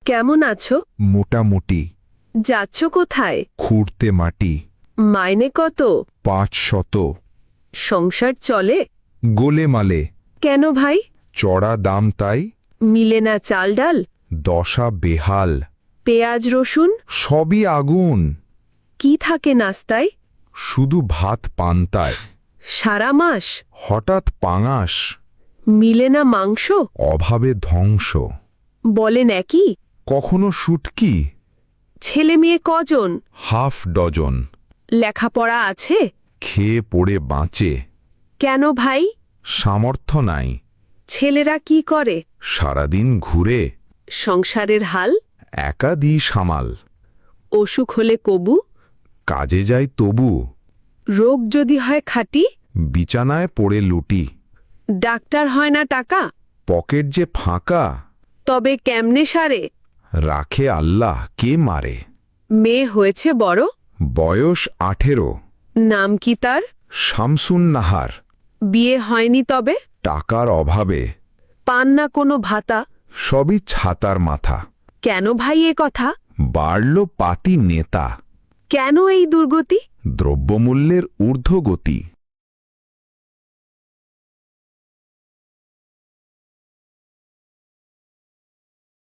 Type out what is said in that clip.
কেমন আছো? মোটামুটি। যাচ্ছ কোথায়? খুঁড়তে মাটি। মাইনে কত? 500। সংসার চলে? গোলেমালে। কেন ভাই? চড়া দাম তাই। মিলে না চাল ডাল? দশা বেহাল। পেঁয়াজ রসুন? সবই আগুন। কি থাকে নাস্তায়? শুধু ভাত পান্তায়। সারা মাস? হঠাৎ পাঙাশ। মিলে না মাংস? অভাবে ধ্বংস। বলেন একই? কখনো শুটকি। ছেলে মেয়ে কজন? Half dozen. লেখাপড়া আছে? খেয়ে পড়ে বাঁচে। কেন ভাই? সামর্থ্য নাই। ছেলেরা কি করে? সারাদিন ঘুরে। সংসারের হাল? একা দিই সামাল। অসুখ হলে কবু? কাজে যায় তবু। রোগ যদি হয় খাঁটি? বিছানায় পড়ে লুটি। ডাক্তার হয় না টাকা? পকেট যে ফাঁকা। তবে কেমনে সারে? রাখে আল্লাহ, কে মারে। মেয়ে হয়েছে বড়? বয়স 18। নাম কি তার? শামসুন নাহার। বিয়ে হয়নি তবে? টাকার অভাবে। পান না কোনো ভাতা? সবই ছাতার মাথা। কেন ভাই এ কথা? বাড়ল পাতি নেতা। কেন এই দুর্গতি? দ্রব্যমূল্যের ঊর্ধ্বগতি।